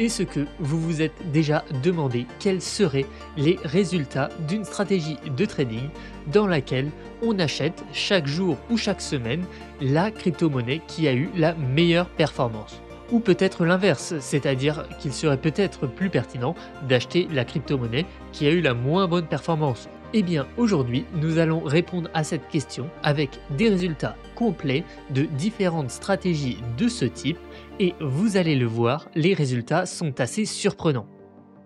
Est-ce que vous vous êtes déjà demandé quels seraient les résultats d'une stratégie de trading dans laquelle on achète chaque jour ou chaque semaine la crypto-monnaie qui a eu la meilleure performance? Ou peut-être l'inverse, c'est-à-dire qu'il serait peut-être plus pertinent d'acheter la crypto-monnaie qui a eu la moins bonne performance. Eh bien aujourd'hui, nous allons répondre à cette question avec des résultats complets de différentes stratégies de ce type et vous allez le voir, les résultats sont assez surprenants.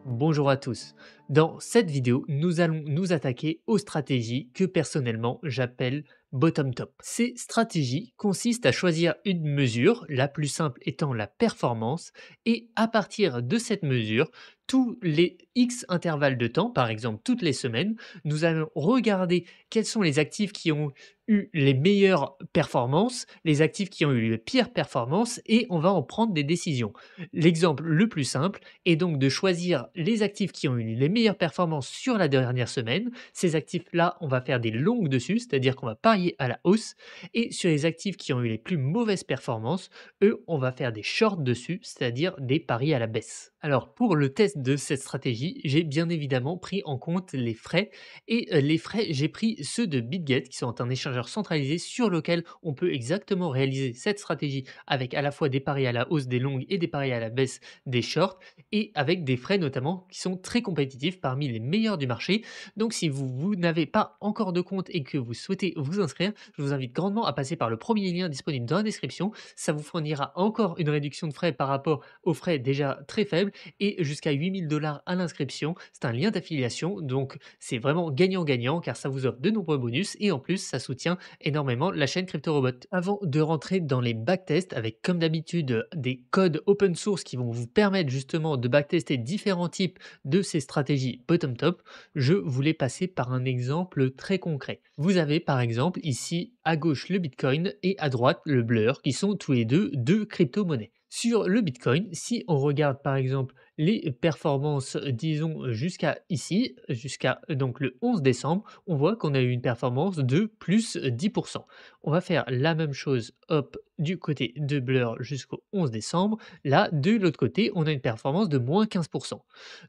Bonjour à tous. Dans cette vidéo, nous allons nous attaquer aux stratégies que personnellement j'appelle bottom top. Ces stratégies consistent à choisir une mesure, la plus simple étant la performance, et à partir de cette mesure, tous les X intervalles de temps, par exemple toutes les semaines, nous allons regarder quels sont les actifs qui ont eu les meilleures performances, les actifs qui ont eu les pires performances, et on va en prendre des décisions. L'exemple le plus simple est donc de choisir les actifs qui ont eu les meilleures performances sur la dernière semaine. Ces actifs-là, on va faire des longues dessus, c'est-à-dire qu'on va parier à la hausse. Et sur les actifs qui ont eu les plus mauvaises performances, eux, on va faire des shorts dessus, c'est-à-dire des paris à la baisse. Alors pour le test de cette stratégie, j'ai bien évidemment pris en compte les frais. Et les frais, j'ai pris ceux de BitGet, qui sont un échangeur centralisé sur lequel on peut exactement réaliser cette stratégie avec à la fois des paris à la hausse des longues et des paris à la baisse des shorts et avec des frais notamment qui sont très compétitifs parmi les meilleurs du marché. Donc si vous n'avez pas encore de compte et que vous souhaitez vous inscrire, je vous invite grandement à passer par le premier lien disponible dans la description. Ça vous fournira encore une réduction de frais par rapport aux frais déjà très faibles et jusqu'à 8 000 $ à l'inscription. C'est un lien d'affiliation, donc c'est vraiment gagnant-gagnant car ça vous offre de nombreux bonus et en plus ça soutient énormément la chaîne CryptoRobot. Avant de rentrer dans les backtests avec comme d'habitude des codes open source qui vont vous permettre justement de backtester différents types de ces stratégies bottom top, je voulais passer par un exemple très concret. Vous avez par exemple ici à gauche le Bitcoin et à droite le Blur qui sont tous les deux crypto-monnaies. Sur le Bitcoin, si on regarde par exemple les performances, disons jusqu'à ici, jusqu'à donc le 11 décembre, on voit qu'on a eu une performance de plus 10%. On va faire la même chose, hop, du côté de Blur jusqu'au 11 décembre. Là, de l'autre côté, on a une performance de moins 15%.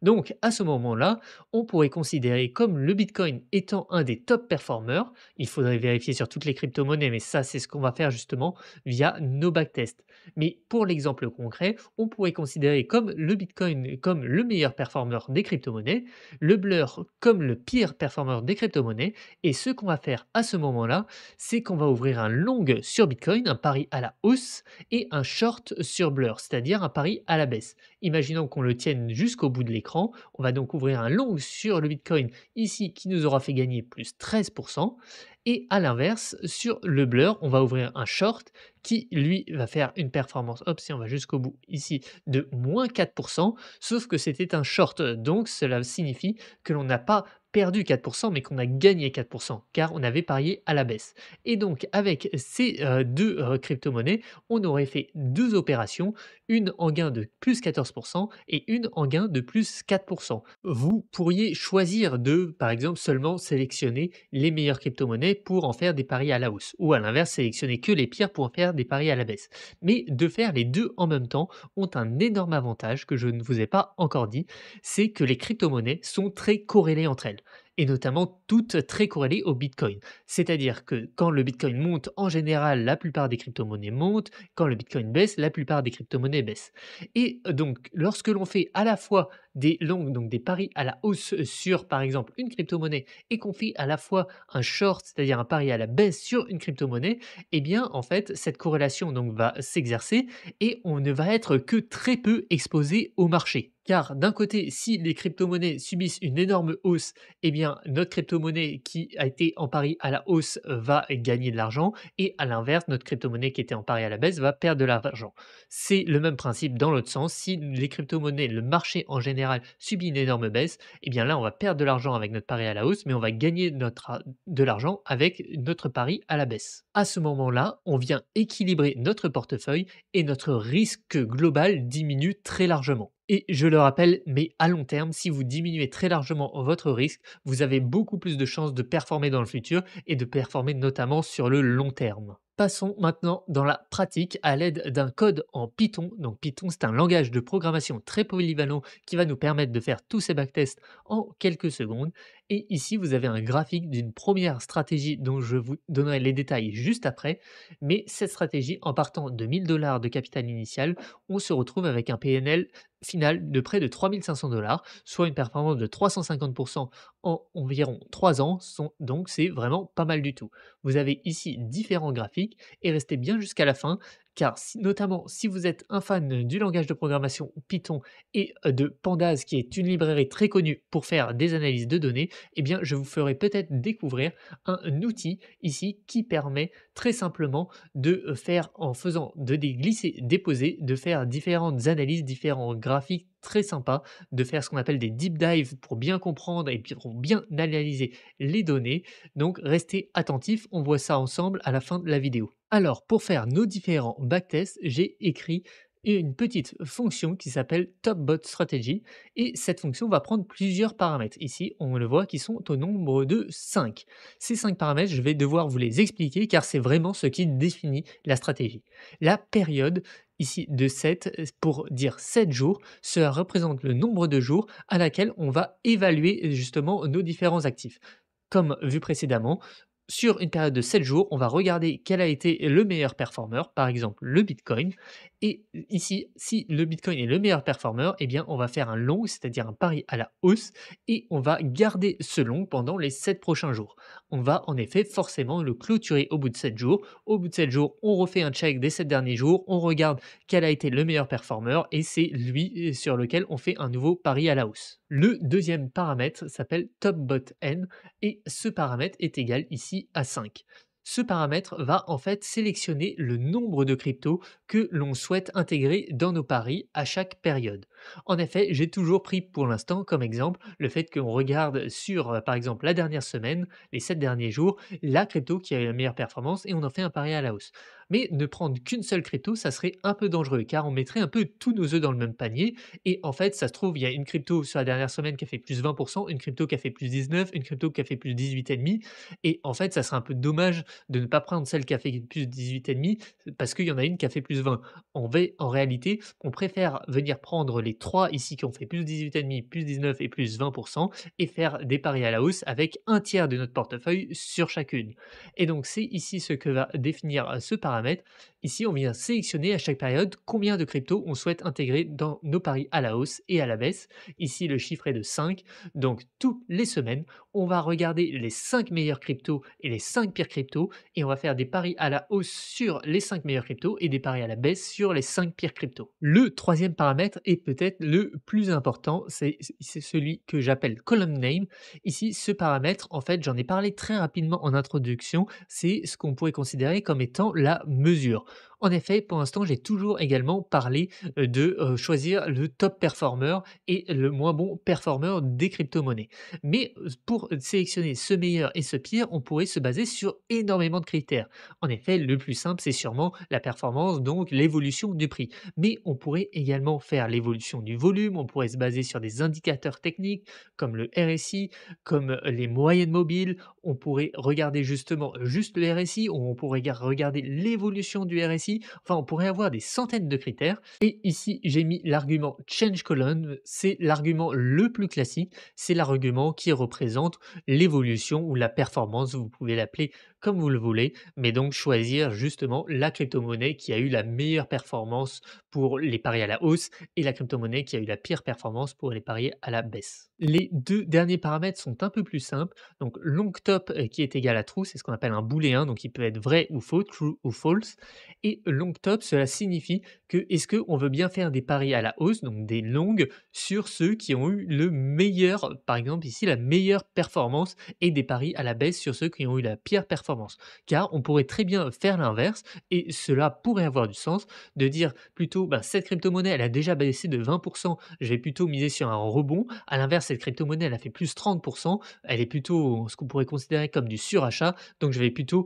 Donc, à ce moment-là, on pourrait considérer comme le Bitcoin étant un des top performers. Il faudrait vérifier sur toutes les crypto-monnaies, mais ça, c'est ce qu'on va faire justement via nos backtests. Mais pour l'exemple concret, on pourrait considérer comme le Bitcoin comme le meilleur performeur des crypto-monnaies, le Blur comme le pire performeur des crypto-monnaies. Et ce qu'on va faire à ce moment-là, c'est qu'on va ouvrir un long sur Bitcoin, un pari à la hausse, et un short sur Blur, c'est-à-dire un pari à la baisse. Imaginons qu'on le tienne jusqu'au bout de l'écran. On va donc ouvrir un long sur le Bitcoin ici qui nous aura fait gagner plus 13%. Et à l'inverse, sur le Blur, on va ouvrir un short qui, lui, va faire une performance, hop, si on va jusqu'au bout ici, de moins 4%, sauf que c'était un short. Donc, cela signifie que l'on n'a pas perdu 4%, mais qu'on a gagné 4%, car on avait parié à la baisse. Et donc, avec ces deux crypto-monnaies, on aurait fait deux opérations, une en gain de plus 14% et une en gain de plus 4%. Vous pourriez choisir de, par exemple, seulement sélectionner les meilleures crypto-monnaies pour en faire des paris à la hausse, ou à l'inverse, sélectionner que les pires pour en faire des paris à la baisse. Mais de faire les deux en même temps ont un énorme avantage que je ne vous ai pas encore dit, c'est que les crypto-monnaies sont très corrélées entre elles et notamment toutes très corrélées au Bitcoin. C'est-à-dire que quand le Bitcoin monte, en général, la plupart des crypto-monnaies montent, quand le Bitcoin baisse, la plupart des crypto-monnaies baissent. Et donc, lorsque l'on fait à la fois des longues, donc des paris à la hausse sur, par exemple, une crypto-monnaie et qu'on fait à la fois un short, c'est-à-dire un pari à la baisse sur une crypto-monnaie, eh bien, en fait, cette corrélation donc va s'exercer et on ne va être que très peu exposé au marché. Car d'un côté, si les crypto-monnaies subissent une énorme hausse, eh bien, notre crypto-monnaie qui a été en pari à la hausse va gagner de l'argent et à l'inverse, notre crypto-monnaie qui était en pari à la baisse va perdre de l'argent. C'est le même principe dans l'autre sens. Si les crypto-monnaies, le marché en général subit une énorme baisse, eh bien là, on va perdre de l'argent avec notre pari à la hausse, mais on va gagner de l'argent avec notre pari à la baisse. À ce moment-là, on vient équilibrer notre portefeuille et notre risque global diminue très largement. Et je le rappelle, mais à long terme, si vous diminuez très largement votre risque, vous avez beaucoup plus de chances de performer dans le futur et de performer notamment sur le long terme. Passons maintenant dans la pratique à l'aide d'un code en Python. Donc Python, c'est un langage de programmation très polyvalent qui va nous permettre de faire tous ces backtests en quelques secondes. Et ici, vous avez un graphique d'une première stratégie dont je vous donnerai les détails juste après. Mais cette stratégie, en partant de 1000 $ de capital initial, on se retrouve avec un PNL final de près de 3500 $, soit une performance de 350% en environ 3 ans. Donc c'est vraiment pas mal du tout. Vous avez ici différents graphiques et restez bien jusqu'à la fin car notamment si vous êtes un fan du langage de programmation Python et de Pandas qui est une librairie très connue pour faire des analyses de données, eh bien je vous ferai peut-être découvrir un outil ici qui permet très simplement de faire en faisant de des glisser déposer, de faire différentes analyses, différents graphiques très sympas, de faire ce qu'on appelle des deep dives pour bien comprendre et puis pour bien analyser les données. Donc restez attentifs, on voit ça ensemble à la fin de la vidéo. Alors pour faire nos différents backtests, j'ai écrit une petite fonction qui s'appelle TopBot Strategy et cette fonction va prendre plusieurs paramètres. Ici, on le voit qui sont au nombre de 5. Ces 5 paramètres, je vais devoir vous les expliquer car c'est vraiment ce qui définit la stratégie. La période ici de 7 pour dire 7 jours, cela représente le nombre de jours à laquelle on va évaluer justement nos différents actifs. Comme vu précédemment, sur une période de 7 jours, on va regarder quel a été le meilleur performeur, par exemple le Bitcoin. Et ici, si le Bitcoin est le meilleur performeur, eh bien, on va faire un long, c'est-à-dire un pari à la hausse, et on va garder ce long pendant les 7 prochains jours. On va en effet forcément le clôturer au bout de 7 jours. Au bout de 7 jours, on refait un check des 7 derniers jours, on regarde quel a été le meilleur performeur, et c'est lui sur lequel on fait un nouveau pari à la hausse. Le deuxième paramètre s'appelle TopBotN et ce paramètre est égal ici à 5. Ce paramètre va en fait sélectionner le nombre de cryptos que l'on souhaite intégrer dans nos paris à chaque période. En effet, j'ai toujours pris pour l'instant comme exemple le fait qu'on regarde sur par exemple la dernière semaine, les 7 derniers jours, la crypto qui a eu la meilleure performance et on en fait un pari à la hausse. Mais ne prendre qu'une seule crypto, ça serait un peu dangereux car on mettrait un peu tous nos œufs dans le même panier et en fait, ça se trouve, il y a une crypto sur la dernière semaine qui a fait plus 20%, une crypto qui a fait plus 19, une crypto qui a fait plus 18,5 et en fait, ça serait un peu dommage de ne pas prendre celle qui a fait plus 18,5 parce qu'il y en a une qui a fait plus 20. En réalité, on préfère venir prendre les 3 ici qui ont fait plus 18,5, plus 19 et plus 20% et faire des paris à la hausse avec un tiers de notre portefeuille sur chacune. Et donc, c'est ici ce que va définir ce paramètre. Ici, on vient sélectionner à chaque période combien de cryptos on souhaite intégrer dans nos paris à la hausse et à la baisse. Ici, le chiffre est de 5. Donc, toutes les semaines, on va regarder les 5 meilleurs cryptos et les 5 pires cryptos et on va faire des paris à la hausse sur les 5 meilleurs cryptos et des paris à la baisse sur les 5 pires cryptos. Le troisième paramètre est peut-être le plus important, c'est celui que j'appelle column name. Ici, ce paramètre, en fait, j'en ai parlé très rapidement en introduction, c'est ce qu'on pourrait considérer comme étant la mesure. En effet, pour l'instant, j'ai toujours également parlé de choisir le top performer et le moins bon performeur des crypto-monnaies. Mais pour sélectionner ce meilleur et ce pire, on pourrait se baser sur énormément de critères. En effet, le plus simple, c'est sûrement la performance, donc l'évolution du prix. Mais on pourrait également faire l'évolution du volume, on pourrait se baser sur des indicateurs techniques comme le RSI, comme les moyennes mobiles, on pourrait regarder justement juste le RSI, ou on pourrait regarder l'évolution du RSI, enfin on pourrait avoir des centaines de critères. Et ici j'ai mis l'argument change column, c'est l'argument le plus classique, c'est l'argument qui représente l'évolution ou la performance, vous pouvez l'appeler comme vous le voulez, mais donc choisir justement la crypto-monnaie qui a eu la meilleure performance pour les paris à la hausse et la crypto-monnaie qui a eu la pire performance pour les paris à la baisse. Les deux derniers paramètres sont un peu plus simples. Donc long top qui est égal à true, c'est ce qu'on appelle un booléen, donc il peut être vrai ou faux, true ou false. Et long top, cela signifie que est-ce qu'on veut bien faire des paris à la hausse, donc des longues, sur ceux qui ont eu le meilleur, par exemple ici la meilleure performance, et des paris à la baisse sur ceux qui ont eu la pire performance. Car on pourrait très bien faire l'inverse, et cela pourrait avoir du sens, de dire plutôt, bah, cette crypto-monnaie, elle a déjà baissé de 20%, je vais plutôt miser sur un rebond. À l'inverse, cette crypto-monnaie, elle a fait plus 30%, elle est plutôt ce qu'on pourrait considérer comme du surachat, donc je vais plutôt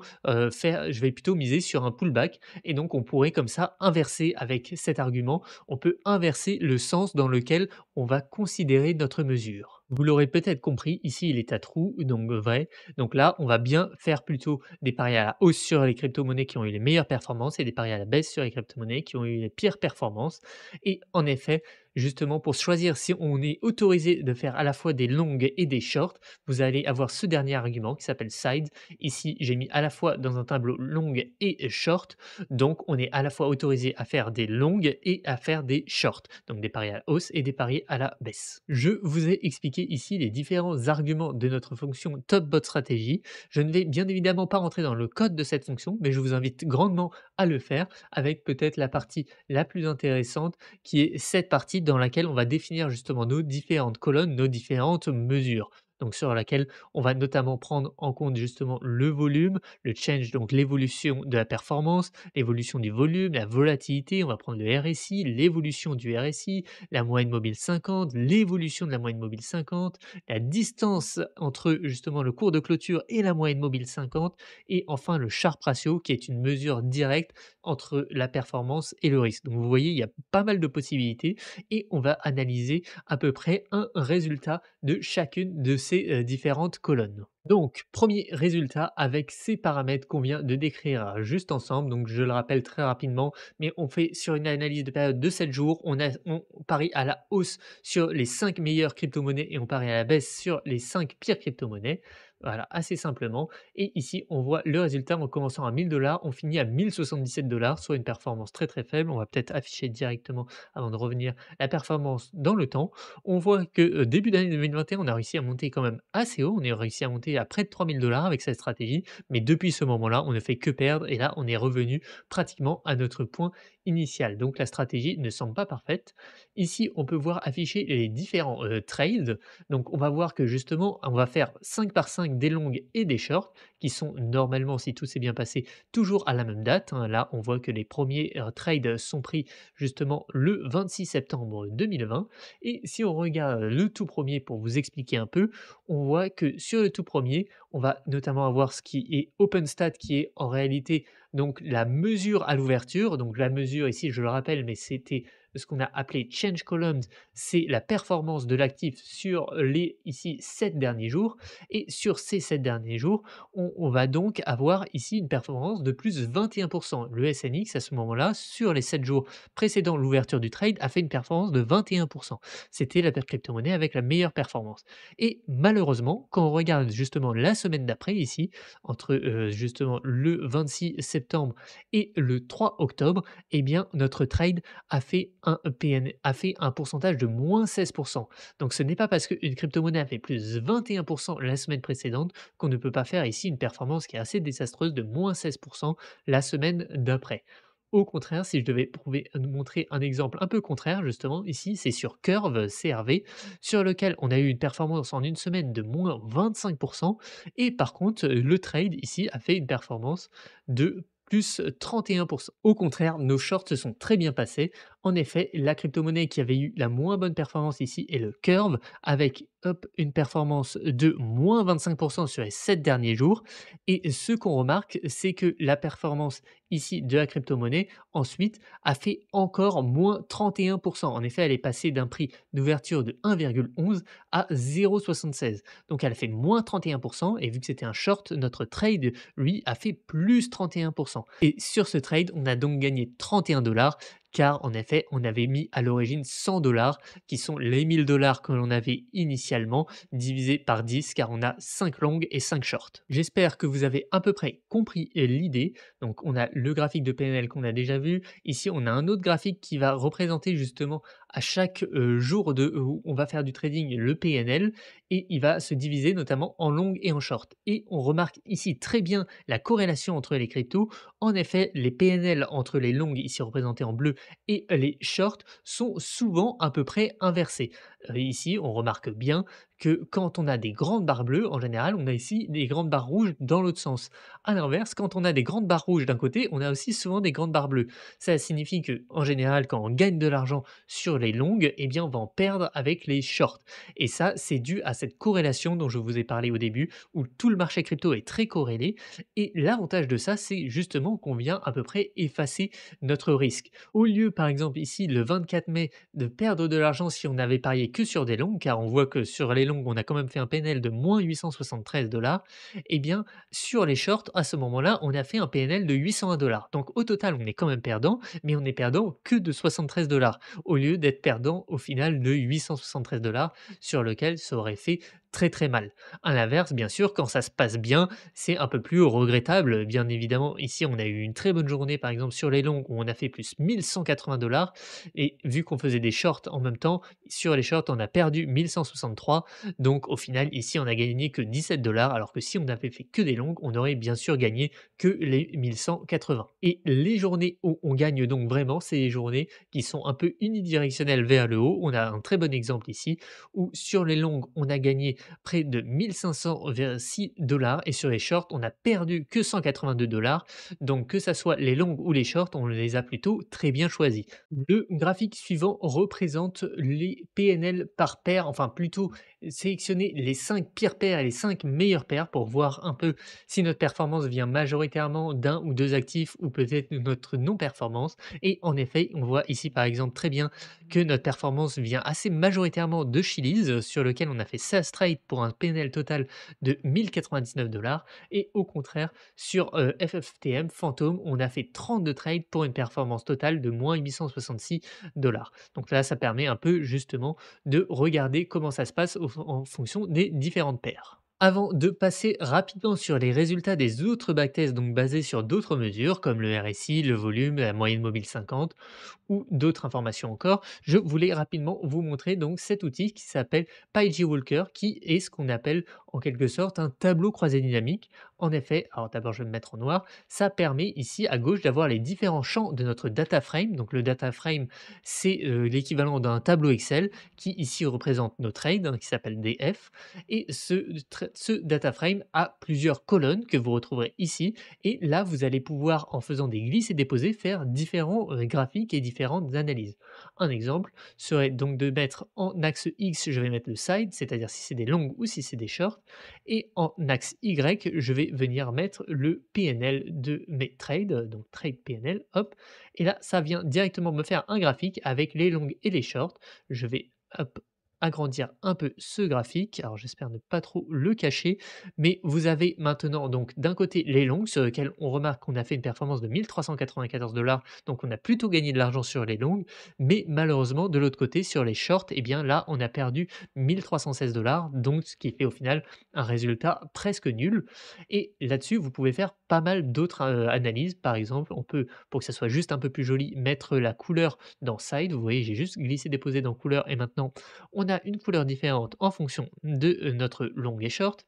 miser sur un pullback et donc on pourrait comme ça inverser avec cet argument, on peut inverser le sens dans lequel on va considérer notre mesure. Vous l'aurez peut-être compris, ici il est à trous, donc vrai. Donc là, on va bien faire plutôt des paris à la hausse sur les crypto-monnaies qui ont eu les meilleures performances et des paris à la baisse sur les crypto-monnaies qui ont eu les pires performances. Et en effet, justement, pour choisir si on est autorisé de faire à la fois des longues et des shorts, vous allez avoir ce dernier argument qui s'appelle side. Ici, j'ai mis à la fois dans un tableau longue et short. Donc, on est à la fois autorisé à faire des longues et à faire des shorts. Donc, des paris à la hausse et des paris à la baisse. Je vous ai expliqué ici les différents arguments de notre fonction TopBot Stratégie. Je ne vais bien évidemment pas rentrer dans le code de cette fonction, mais je vous invite grandement à le faire avec peut-être la partie la plus intéressante qui est cette partie dans laquelle on va définir justement nos différentes colonnes, nos différentes mesures. Donc sur laquelle on va notamment prendre en compte justement le volume, le change, donc l'évolution de la performance, l'évolution du volume, la volatilité, on va prendre le RSI, l'évolution du RSI, la moyenne mobile 50, l'évolution de la moyenne mobile 50, la distance entre justement le cours de clôture et la moyenne mobile 50 et enfin le Sharpe ratio qui est une mesure directe entre la performance et le risque. Donc vous voyez, il y a pas mal de possibilités et on va analyser à peu près un résultat de chacune de ces différentes colonnes. Donc, premier résultat avec ces paramètres qu'on vient de décrire juste ensemble. Donc, je le rappelle très rapidement, mais on fait sur une analyse de période de 7 jours. On parie à la hausse sur les 5 meilleures crypto-monnaies et on parie à la baisse sur les 5 pires crypto-monnaies. Voilà, assez simplement. Et ici, on voit le résultat en commençant à 1000 $, on finit à 1077 $, soit une performance très très faible. On va peut-être afficher directement avant de revenir la performance dans le temps. On voit que début d'année 2021, on a réussi à monter quand même assez haut. On a réussi à monter à près de 3000 $ avec cette stratégie. Mais depuis ce moment-là, on ne fait que perdre. Et là, on est revenu pratiquement à notre point initial. Donc la stratégie ne semble pas parfaite. Ici, on peut voir afficher les différents trades. Donc on va voir que justement, on va faire 5 par 5 des longues et des shorts qui sont normalement, si tout s'est bien passé, toujours à la même date, hein. Là, on voit que les premiers trades sont pris justement le 26 septembre 2020. Et si on regarde le tout premier pour vous expliquer un peu, on voit que sur le tout premier, on va notamment avoir ce qui est OpenStat, qui est en réalité donc la mesure à l'ouverture. Donc la mesure ici, je le rappelle, mais c'était ce qu'on a appelé Change Columns, c'est la performance de l'actif sur les ici 7 derniers jours. Et sur ces 7 derniers jours, on va donc avoir ici une performance de plus 21%. Le SNX à ce moment-là, sur les 7 jours précédant l'ouverture du trade, a fait une performance de 21%. C'était la crypto-monnaie avec la meilleure performance. Et malheureusement, quand on regarde justement la semaine d'après ici, entre justement le 26 septembre et le 3 octobre, eh bien notre trade a fait un a fait un pourcentage de moins 16%. Donc ce n'est pas parce qu'une crypto-monnaie a fait plus 21% la semaine précédente qu'on ne peut pas faire ici une performance qui est assez désastreuse de moins 16% la semaine d'après. Au contraire, si je devais montrer un exemple un peu contraire, justement, ici, c'est sur Curve, CRV, sur lequel on a eu une performance en une semaine de moins 25%. Et par contre, le trade, ici, a fait une performance de plus 31%. Au contraire, nos shorts se sont très bien passés. En effet, la crypto-monnaie qui avait eu la moins bonne performance ici est le Curve, avec hop, une performance de moins 25% sur les 7 derniers jours. Et ce qu'on remarque, c'est que la performance ici de la crypto-monnaie, ensuite, a fait encore moins 31%. En effet, elle est passée d'un prix d'ouverture de 1,11 à 0,76. Donc elle a fait moins 31%, et vu que c'était un short, notre trade, lui, a fait plus 31%. Et sur ce trade, on a donc gagné 31 $, car en effet, on avait mis à l'origine 100 $, qui sont les 1000 $ que l'on avait initialement, divisé par 10, car on a 5 longues et 5 shorts. J'espère que vous avez à peu près compris l'idée. Donc on a le graphique de PNL qu'on a déjà vu. Ici, on a un autre graphique qui va représenter justement à chaque jour où on va faire du trading le PNL, et il va se diviser notamment en long et en short. Et on remarque ici très bien la corrélation entre les cryptos. En effet, les PNL entre les longues, ici représentés en bleu, et les shorts sont souvent à peu près inversés. Ici, on remarque bien que quand on a des grandes barres bleues, en général, on a ici des grandes barres rouges dans l'autre sens. À l'inverse, quand on a des grandes barres rouges d'un côté, on a aussi souvent des grandes barres bleues. Ça signifie que, en général, quand on gagne de l'argent sur les longues, eh bien, on va en perdre avec les shorts. Et ça, c'est dû à cette corrélation dont je vous ai parlé au début, où tout le marché crypto est très corrélé. Et l'avantage de ça, c'est justement qu'on vient à peu près effacer notre risque. Au lieu, par exemple, ici, le 24 mai, de perdre de l'argent si on n'avait parié que sur des longues, car on voit que sur les longues, longs, on a quand même fait un PNL de moins 873 $. Et bien, sur les shorts, à ce moment-là, on a fait un PNL de 801 $. Donc au total, on est quand même perdant, mais on est perdant que de 73 $, au lieu d'être perdant au final de 873 $, sur lequel ça aurait fait très très mal. À l'inverse, bien sûr, quand ça se passe bien, c'est un peu plus regrettable. Bien évidemment, ici, on a eu une très bonne journée, par exemple, sur les longues, où on a fait plus 1180 $. Et vu qu'on faisait des shorts en même temps, sur les shorts, on a perdu 1163. Donc, au final, ici, on a gagné que 17 $, alors que si on avait fait que des longues, on aurait bien sûr gagné que les 1180. Et les journées où on gagne donc vraiment, c'est les journées qui sont un peu unidirectionnelles vers le haut. On a un très bon exemple ici, où sur les longues, on a gagné près de 1506 $ et sur les shorts, on a perdu que 182 $. Donc que ça soit les longues ou les shorts, on les a plutôt très bien choisis. Le graphique suivant représente les PNL par paire, enfin plutôt sélectionner les 5 pires paires et les 5 meilleures paires pour voir un peu si notre performance vient majoritairement d'un ou deux actifs ou peut-être de notre non-performance. Et en effet, on voit ici par exemple très bien que notre performance vient assez majoritairement de Chili's, sur lequel on a fait 16 trades pour un PNL total de 1099 $ et au contraire sur, FFTM Phantom, on a fait 32 trades pour une performance totale de moins 866 $. Donc là, ça permet un peu justement de regarder comment ça se passe en fonction des différentes paires. Avant de passer rapidement sur les résultats des autres backtests, donc basés sur d'autres mesures comme le RSI, le volume, la moyenne mobile 50 ou d'autres informations encore, je voulais rapidement vous montrer donc cet outil qui s'appelle PyGWalker, qui est ce qu'on appelle en quelque sorte un tableau croisé dynamique. En effet, alors d'abord je vais me mettre en noir, ça permet ici à gauche d'avoir les différents champs de notre data frame. Donc le data frame, c'est l'équivalent d'un tableau Excel qui ici représente nos trades, hein, qui s'appelle DF. Et ce data frame a plusieurs colonnes que vous retrouverez ici. Et là, vous allez pouvoir, en faisant des glisses et déposés, faire différents graphiques et différentes analyses. Un exemple serait donc de mettre en axe X, je vais mettre le side, c'est-à-dire si c'est des longues ou si c'est des shorts, et en axe Y, je vais venir mettre le PNL de mes trades, donc trade PNL, hop, et là, ça vient directement me faire un graphique avec les longues et les shorts. Je vais, hop, agrandir un peu ce graphique. Alors j'espère ne pas trop le cacher, mais vous avez maintenant donc d'un côté les longues sur lesquelles on remarque qu'on a fait une performance de 1394 $, donc on a plutôt gagné de l'argent sur les longues, mais malheureusement de l'autre côté sur les shorts, et bien là on a perdu 1316 $, donc ce qui fait au final un résultat presque nul. Et là-dessus vous pouvez faire pas mal d'autres analyses. Par exemple, on peut, pour que ça soit juste un peu plus joli, mettre la couleur dans side. Vous voyez, j'ai juste glissé déposé dans couleur et maintenant on a une couleur différente en fonction de notre long et short.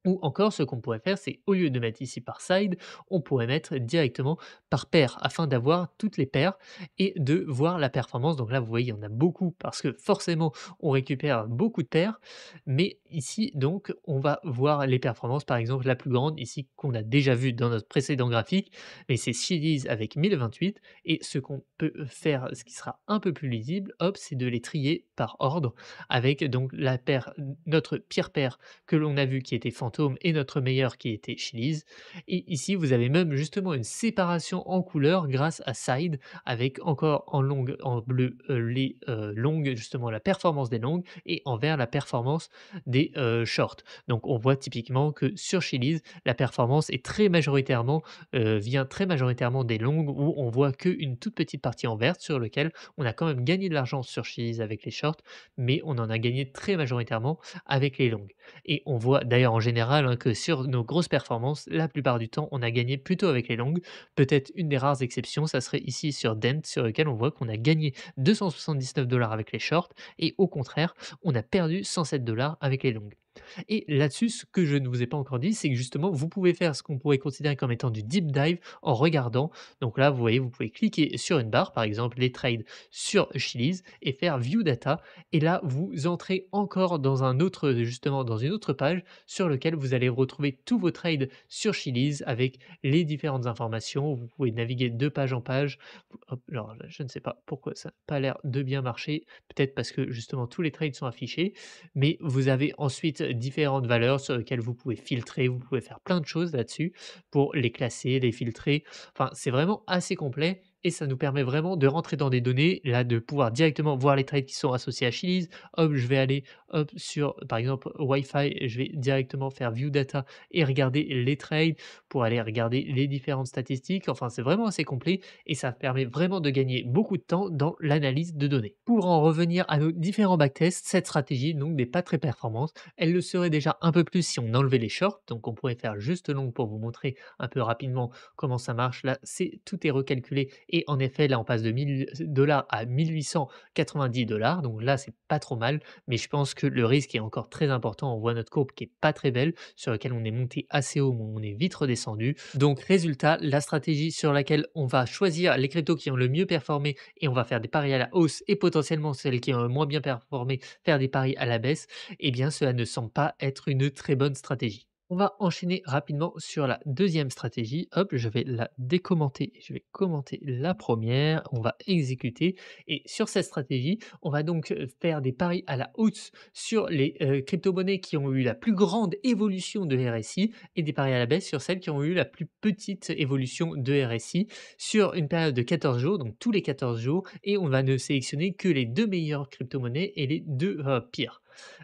Ou encore, ce qu'on pourrait faire, c'est au lieu de mettre ici par side, on pourrait mettre directement par paire afin d'avoir toutes les paires et de voir la performance. Donc là, vous voyez, il y en a beaucoup parce que forcément, on récupère beaucoup de paires. Mais ici, donc, on va voir les performances. Par exemple, la plus grande ici qu'on a déjà vue dans notre précédent graphique, mais c'est Chili's avec 1028. Et ce qu'on peut faire, ce qui sera un peu plus lisible, hop, c'est de les trier par ordre avec donc la paire, notre pire paire que l'on a vu qui était Fantôme et notre meilleur qui était Chili's. Et ici, vous avez même justement une séparation en couleurs grâce à Side avec encore en longue, en bleu, les longues, justement la performance des longues et en vert la performance des shorts. Donc on voit typiquement que sur Chili's, la performance est très majoritairement, vient très majoritairement des longues où on voit qu'une toute petite partie en verte sur lequel on a quand même gagné de l'argent sur Chili's avec les shorts, mais on en a gagné très majoritairement avec les longues. Et on voit d'ailleurs en général, hein, que sur nos grosses performances, la plupart du temps, on a gagné plutôt avec les longues. Peut-être une des rares exceptions, ça serait ici sur Dent, sur lequel on voit qu'on a gagné 279 $ avec les shorts et au contraire, on a perdu 107 $ avec les longues. Et là-dessus, ce que je ne vous ai pas encore dit, c'est que justement, vous pouvez faire ce qu'on pourrait considérer comme étant du deep dive en regardant. Donc là, vous voyez, vous pouvez cliquer sur une barre, par exemple les trades sur Chili's et faire View Data. Et là, vous entrez encore dans un autre, justement, dans une autre page sur lequel vous allez retrouver tous vos trades sur Chili's avec les différentes informations. Vous pouvez naviguer de page en page. Hop, alors, là, je ne sais pas pourquoi ça n'a pas l'air de bien marcher. Peut-être parce que justement tous les trades sont affichés, mais vous avez ensuite différentes valeurs sur lesquelles vous pouvez filtrer, vous pouvez faire plein de choses là-dessus pour les classer, les filtrer. Enfin, c'est vraiment assez complet et ça nous permet vraiment de rentrer dans des données, là, de pouvoir directement voir les trades qui sont associés à Chiliz. Hop, je vais aller, hop, sur, par exemple, Wi-Fi, je vais directement faire View Data et regarder les trades pour aller regarder les différentes statistiques. Enfin, c'est vraiment assez complet et ça permet vraiment de gagner beaucoup de temps dans l'analyse de données. Pour en revenir à nos différents backtests, cette stratégie donc n'est pas très performante. Elle le serait déjà un peu plus si on enlevait les shorts, donc on pourrait faire juste long pour vous montrer un peu rapidement comment ça marche. Là, tout est recalculé et en effet, là, on passe de 1000 $ à 1890 $. Donc là, c'est pas trop mal, mais je pense que le risque est encore très important. On voit notre courbe qui est pas très belle, sur laquelle on est monté assez haut, mais on est vite redescendu. Donc résultat, la stratégie sur laquelle on va choisir les cryptos qui ont le mieux performé et on va faire des paris à la hausse et potentiellement celles qui ont le moins bien performé, faire des paris à la baisse, eh bien cela ne semble pas être une très bonne stratégie. On va enchaîner rapidement sur la deuxième stratégie. Hop, je vais la décommenter. Je vais commenter la première. On va exécuter. Et sur cette stratégie, on va donc faire des paris à la hausse sur les crypto-monnaies qui ont eu la plus grande évolution de RSI et des paris à la baisse sur celles qui ont eu la plus petite évolution de RSI sur une période de 14 jours, donc tous les 14 jours. Et on va ne sélectionner que les deux meilleures crypto-monnaies et les deux pires.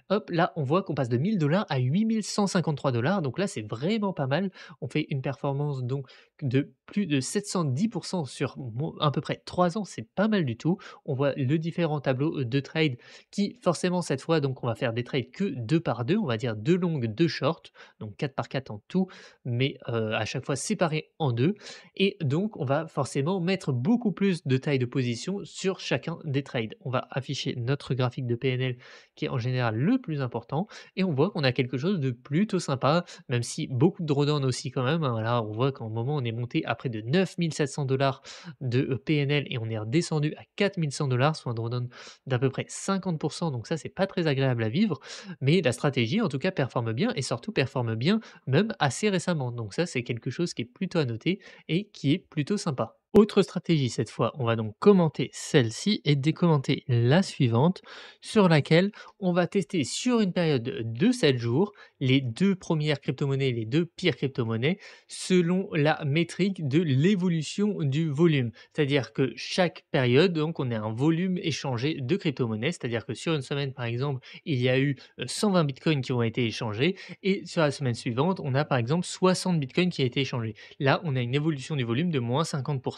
Hop, là, on voit qu'on passe de 1000 $ à 8153 $. Donc là, c'est vraiment pas mal. On fait une performance donc de plus de 710 sur à peu près 3 ans. C'est pas mal du tout. On voit le différent tableau de trade qui, forcément, cette fois, donc on va faire des trades que 2 par 2. On va dire 2 longues, 2 shorts. Donc 4 par 4 en tout, mais à chaque fois séparés en deux. Et donc, on va forcément mettre beaucoup plus de taille de position sur chacun des trades. On va afficher notre graphique de PNL qui est en général le plus important et on voit qu'on a quelque chose de plutôt sympa, même si beaucoup de drawdown aussi quand même, hein. Là, on voit qu'en moment, on est monté à près de 9700 $ de PNL et on est redescendu à 4100 $, soit un drawdown d'à peu près 50 donc ça, c'est pas très agréable à vivre, mais la stratégie, en tout cas, performe bien et surtout performe bien même assez récemment. Donc ça, c'est quelque chose qui est plutôt à noter et qui est plutôt sympa. Autre stratégie cette fois, on va donc commenter celle-ci et décommenter la suivante sur laquelle on va tester sur une période de 7 jours les 2 premières cryptomonnaies, les 2 pires cryptomonnaies selon la métrique de l'évolution du volume. C'est-à-dire que chaque période, donc on a un volume échangé de cryptomonnaies, c'est-à-dire que sur une semaine par exemple, il y a eu 120 bitcoins qui ont été échangés et sur la semaine suivante, on a par exemple 60 bitcoins qui ont été échangés. Là, on a une évolution du volume de moins 50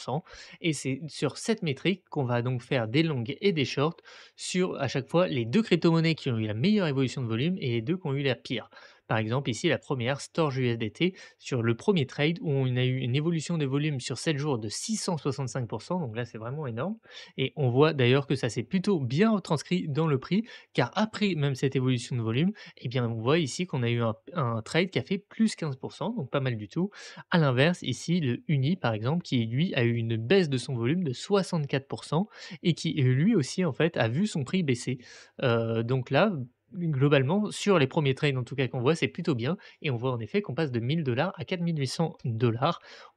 et c'est sur cette métrique qu'on va donc faire des longues et des shorts sur à chaque fois les 2 cryptomonnaies qui ont eu la meilleure évolution de volume et les 2 qui ont eu la pire. Par exemple, ici, la première, Storj USDT, sur le premier trade où on a eu une évolution de volume sur 7 jours de 665 donc là, c'est vraiment énorme et on voit d'ailleurs que ça s'est plutôt bien retranscrit dans le prix car après même cette évolution de volume, eh bien, on voit ici qu'on a eu un trade qui a fait plus 15 donc pas mal du tout. À l'inverse, ici, le Uni, par exemple, qui lui a eu une baisse de son volume de 64 et qui lui aussi, en fait, a vu son prix baisser. Donc là, globalement, sur les premiers trades, en tout cas, qu'on voit, c'est plutôt bien et on voit en effet qu'on passe de 1000 $ à 4800 $.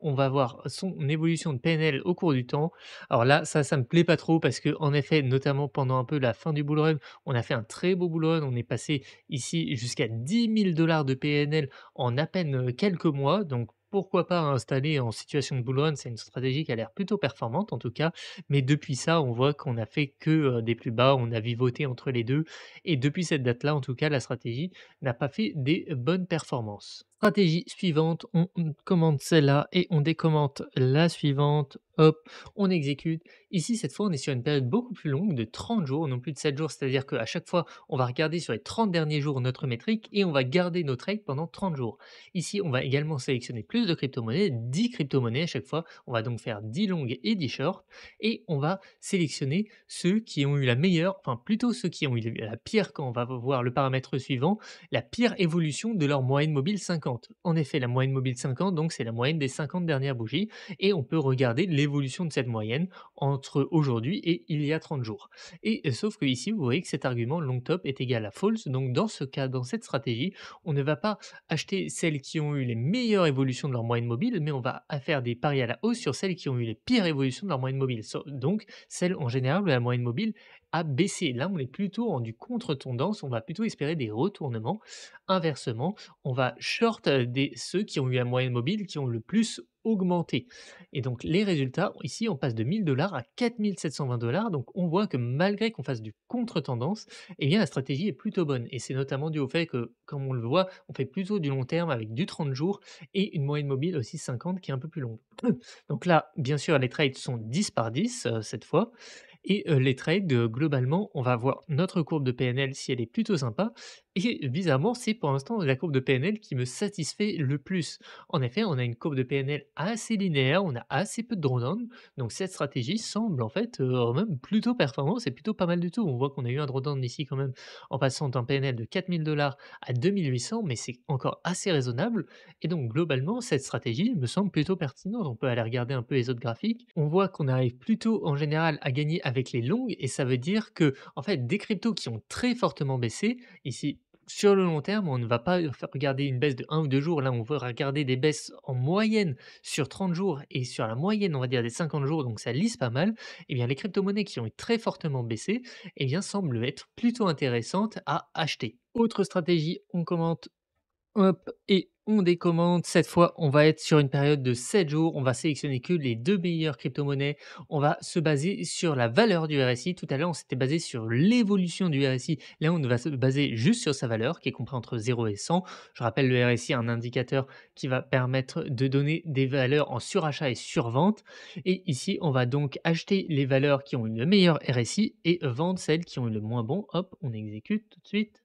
On va voir son évolution de PNL au cours du temps. Alors là, ça me plaît pas trop parce que en effet, notamment pendant un peu la fin du bull run, on a fait un très beau bull run. On est passé ici jusqu'à 10 000 $ de PNL en à peine, quelques mois, donc pourquoi pas installer en situation de bull run? C'est une stratégie qui a l'air plutôt performante en tout cas, mais depuis ça, on voit qu'on a fait que, des plus bas, on a vivoté entre les 2. Et depuis cette date-là, en tout cas, la stratégie n'a pas fait des bonnes performances. Stratégie suivante, on commente celle-là et on décommente la suivante. Hop, on exécute. Ici, cette fois, on est sur une période beaucoup plus longue de 30 jours, non plus de 7 jours, c'est-à-dire qu'à chaque fois, on va regarder sur les 30 derniers jours notre métrique et on va garder nos trades pendant 30 jours. Ici, on va également sélectionner plus de crypto-monnaies, 10 crypto-monnaies à chaque fois. On va donc faire 10 longues et 10 shorts et on va sélectionner ceux qui ont eu la meilleure, enfin plutôt ceux qui ont eu la pire quand on va voir le paramètre suivant, la pire évolution de leur moyenne mobile 50. En effet, la moyenne mobile 50, donc c'est la moyenne des 50 dernières bougies et on peut regarder l'évolution de cette moyenne entre aujourd'hui et il y a 30 jours. Et sauf que ici, vous voyez que cet argument long top est égal à false. Donc dans ce cas, dans cette stratégie, on ne va pas acheter celles qui ont eu les meilleures évolutions de leur moyenne mobile, mais on va faire des paris à la hausse sur celles qui ont eu les pires évolutions de leur moyenne mobile. Donc celles en général où la moyenne mobile a baissé. Là, on est plutôt en du contre-tendance, on va plutôt espérer des retournements. Inversement, on va short ceux qui ont eu la moyenne mobile, qui ont le plus augmenter. Et donc les résultats, ici, on passe de 1 000 $ à 4 720 $. Donc on voit que malgré qu'on fasse du contre-tendance, eh bien la stratégie est plutôt bonne. Et c'est notamment dû au fait que, comme on le voit, on fait plutôt du long terme avec du 30 jours et une moyenne mobile aussi 50 qui est un peu plus longue. Donc là, bien sûr, les trades sont 10 par 10 cette fois. Et les trades, globalement, on va voir notre courbe de PNL si elle est plutôt sympa et bizarrement, c'est pour l'instant la courbe de PNL qui me satisfait le plus. En effet, on a une courbe de PNL assez linéaire, on a assez peu de drawdown, donc cette stratégie semble en fait, même plutôt performante, c'est plutôt pas mal du tout. On voit qu'on a eu un drawdown ici quand même en passant d'un PNL de 4 000 $ à 2 800, mais c'est encore assez raisonnable et donc globalement, cette stratégie me semble plutôt pertinente. On peut aller regarder un peu les autres graphiques. On voit qu'on arrive plutôt en général à gagner avec les longues et ça veut dire que en fait, des cryptos qui ont très fortement baissé, ici sur le long terme, on ne va pas faire regarder une baisse de 1 ou 2 jours. Là, on va regarder des baisses en moyenne sur 30 jours et sur la moyenne, on va dire, des 50 jours, donc ça lisse pas mal. Eh bien, les crypto-monnaies qui ont très fortement baissé, eh bien, semblent être plutôt intéressantes à acheter. Autre stratégie, on commente. Hop et on décommande. Cette fois, on va être sur une période de 7 jours. On va sélectionner que les 2 meilleures crypto-monnaies. On va se baser sur la valeur du RSI. Tout à l'heure, on s'était basé sur l'évolution du RSI. Là, on va se baser juste sur sa valeur qui est compris entre 0 et 100. Je rappelle, le RSI est un indicateur qui va permettre de donner des valeurs en surachat et survente. Et ici, on va donc acheter les valeurs qui ont eu le meilleur RSI et vendre celles qui ont eu le moins bon. Hop, on exécute tout de suite.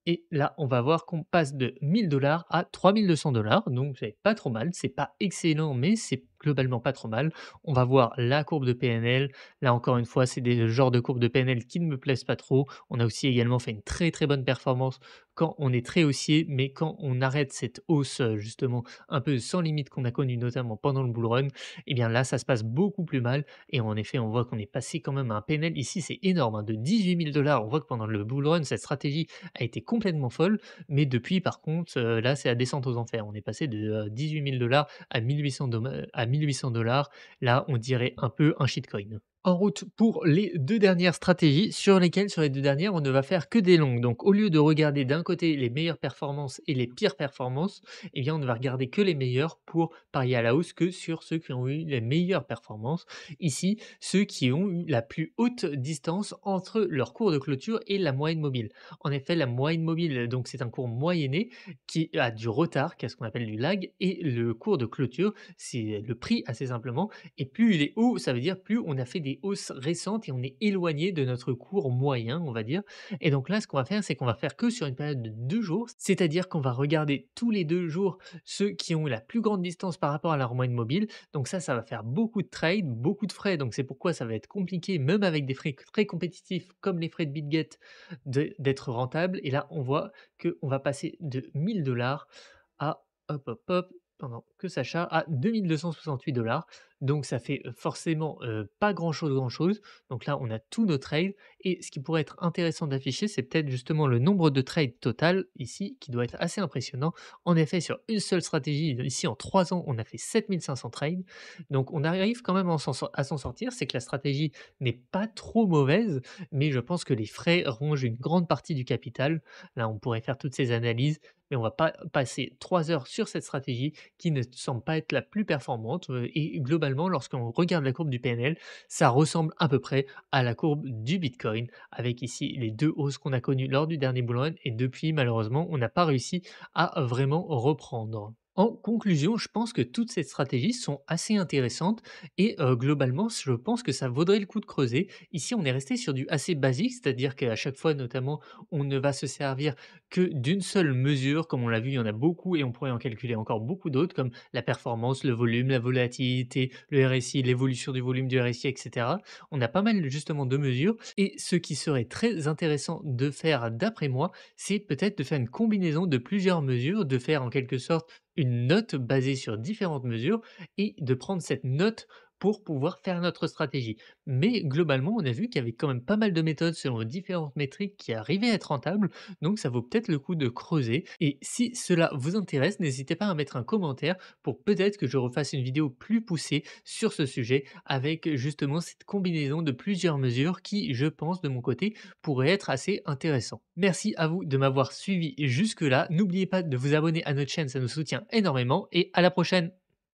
Et là, on va voir qu'on passe de 1 000 $ à 3 200 $, donc c'est pas trop mal. C'est pas excellent, mais c'est globalement pas trop mal. On va voir la courbe de PNL. Là, encore une fois, c'est des genres de courbes de PNL qui ne me plaisent pas trop. On a aussi également fait une très, très bonne performance quand on est très haussier, mais quand on arrête cette hausse, justement, un peu sans limite qu'on a connue notamment pendant le bull run, eh bien là, ça se passe beaucoup plus mal et en effet, on voit qu'on est passé quand même à un PNL ici, c'est énorme, hein, de 18 000 $. On voit que pendant le bull run, cette stratégie a été complètement folle, mais depuis par contre, là, c'est la descente aux enfers. On est passé de, 18 000 $ à 1 800 $. Là, on dirait un peu un shitcoin. En route pour les 2 dernières stratégies sur lesquelles, sur les 2 dernières, on ne va faire que des longues. Donc au lieu de regarder d'un côté les meilleures performances et les pires performances, eh bien, on ne va regarder que les meilleurs pour parier à la hausse que sur ceux qui ont eu les meilleures performances. Ici, ceux qui ont eu la plus haute distance entre leur cours de clôture et la moyenne mobile. En effet, la moyenne mobile, donc c'est un cours moyenné qui a du retard, qu'est-ce qu'on appelle du lag, et le cours de clôture, c'est le prix assez simplement. Et plus il est haut, ça veut dire plus on a fait des hausses récentes et on est éloigné de notre cours moyen, on va dire. Et donc là, ce qu'on va faire, c'est qu'on va faire que sur une période de 2 jours, c'est-à-dire qu'on va regarder tous les 2 jours ceux qui ont la plus grande distance par rapport à leur moyenne mobile. Donc ça va faire beaucoup de trades, beaucoup de frais. Donc c'est pourquoi ça va être compliqué, même avec des frais très compétitifs comme les frais de BitGet, d'être rentable. Et là, on voit qu'on va passer de 1 000 $ à hop, hop, hop, pendant que ça charge à 2 268 $. Donc ça fait, forcément, pas grand-chose, grand-chose. Donc là, on a tous nos trades et ce qui pourrait être intéressant d'afficher, c'est peut-être justement le nombre de trades total ici, qui doit être assez impressionnant. En effet, sur une seule stratégie, ici en 3 ans, on a fait 7 500 trades. Donc on arrive quand même à s'en sortir. C'est que la stratégie n'est pas trop mauvaise, mais je pense que les frais rongent une grande partie du capital. Là, on pourrait faire toutes ces analyses, mais on va pas passer 3 heures sur cette stratégie qui ne semble pas être la plus performante, et globalement, lorsqu'on regarde la courbe du PNL, ça ressemble à peu près à la courbe du Bitcoin, avec ici les 2 hausses qu'on a connues lors du dernier bull run et depuis malheureusement, on n'a pas réussi à vraiment reprendre. En conclusion, je pense que toutes ces stratégies sont assez intéressantes et globalement, je pense que ça vaudrait le coup de creuser. Ici, on est resté sur du assez basique, c'est-à-dire qu'à chaque fois notamment, on ne va se servir que d'une seule mesure. Comme on l'a vu, il y en a beaucoup et on pourrait en calculer encore beaucoup d'autres comme la performance, le volume, la volatilité, le RSI, l'évolution du volume du RSI, et cetera. On a pas mal justement de mesures et ce qui serait très intéressant de faire d'après moi, c'est peut-être de faire une combinaison de plusieurs mesures, de faire en quelque sorte une note basée sur différentes mesures et de prendre cette note pour pouvoir faire notre stratégie. Mais globalement, on a vu qu'il y avait quand même pas mal de méthodes selon différentes métriques qui arrivaient à être rentables, donc ça vaut peut-être le coup de creuser. Et si cela vous intéresse, n'hésitez pas à mettre un commentaire pour peut-être que je refasse une vidéo plus poussée sur ce sujet avec justement cette combinaison de plusieurs mesures qui, je pense de mon côté, pourrait être assez intéressant. Merci à vous de m'avoir suivi jusque-là. N'oubliez pas de vous abonner à notre chaîne, ça nous soutient énormément et à la prochaine.